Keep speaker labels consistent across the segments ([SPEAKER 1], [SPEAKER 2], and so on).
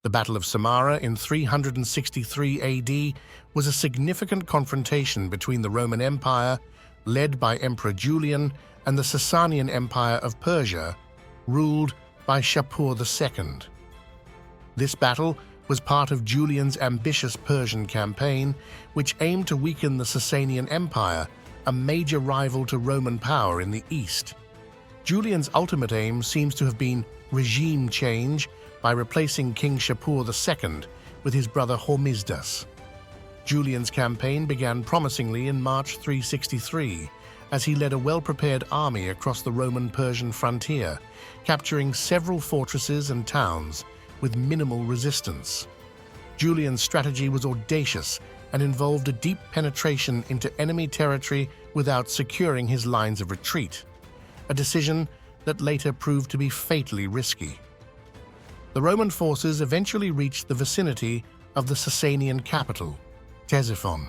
[SPEAKER 1] The Battle of Samara in 363 AD was a significant confrontation between the Roman Empire, led by Emperor Julian, and the Sasanian Empire of Persia, ruled by Shapur II. This battle was part of Julian's ambitious Persian campaign, which aimed to weaken the Sasanian Empire, a major rival to Roman power in the east. Julian's ultimate aim seems to have been regime change by replacing King Shapur II with his brother Hormisdas. Julian's campaign began promisingly in March 363, as he led a well-prepared army across the Roman-Persian frontier, capturing several fortresses and towns with minimal resistance. Julian's strategy was audacious and involved a deep penetration into enemy territory without securing his lines of retreat, a decision that later proved to be fatally risky. The Roman forces eventually reached the vicinity of the Sasanian capital, Ctesiphon.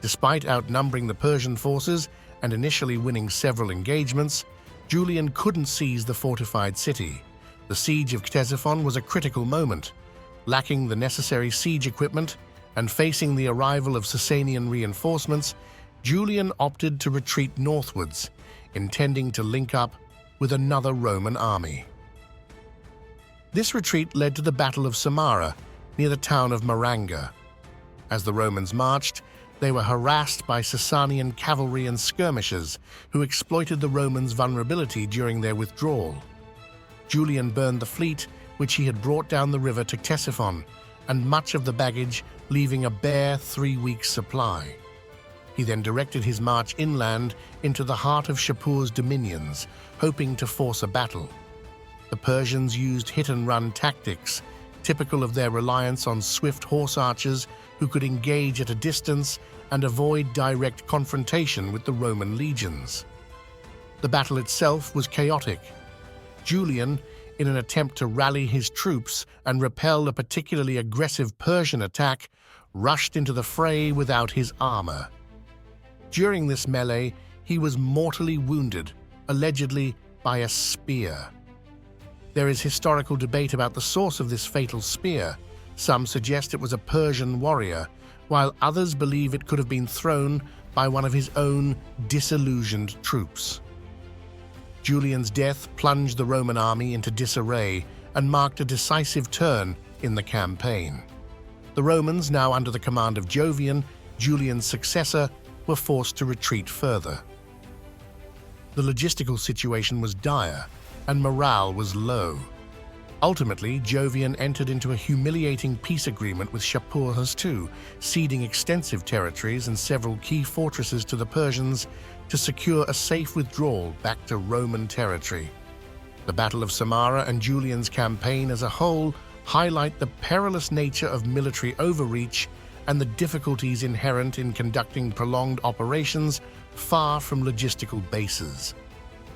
[SPEAKER 1] Despite outnumbering the Persian forces and initially winning several engagements, Julian couldn't seize the fortified city. The siege of Ctesiphon was a critical moment. Lacking the necessary siege equipment and facing the arrival of Sasanian reinforcements, Julian opted to retreat northwards, intending to link up with another Roman army. This retreat led to the Battle of Samara, near the town of Maranga. As the Romans marched, they were harassed by Sasanian cavalry and skirmishers who exploited the Romans' vulnerability during their withdrawal. Julian burned the fleet which he had brought down the river to Ctesiphon, and much of the baggage, leaving a bare 3-week supply. He then directed his march inland into the heart of Shapur's dominions, hoping to force a battle. The Persians used hit-and-run tactics, typical of their reliance on swift horse archers who could engage at a distance and avoid direct confrontation with the Roman legions. The battle itself was chaotic. Julian, in an attempt to rally his troops and repel a particularly aggressive Persian attack, rushed into the fray without his armor. During this melee, he was mortally wounded, allegedly by a spear. There is historical debate about the source of this fatal spear. Some suggest it was a Persian warrior, while others believe it could have been thrown by one of his own disillusioned troops. Julian's death plunged the Roman army into disarray and marked a decisive turn in the campaign. The Romans, now under the command of Jovian, Julian's successor, were forced to retreat further. The logistical situation was dire, and morale was low. Ultimately, Jovian entered into a humiliating peace agreement with Shapur II, ceding extensive territories and several key fortresses to the Persians to secure a safe withdrawal back to Roman territory. The Battle of Samara and Julian's campaign as a whole highlight the perilous nature of military overreach and the difficulties inherent in conducting prolonged operations far from logistical bases.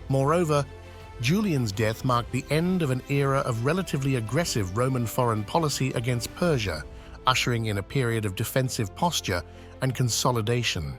[SPEAKER 1] Moreover, Julian's death marked the end of an era of relatively aggressive Roman foreign policy against Persia, ushering in a period of defensive posture and consolidation.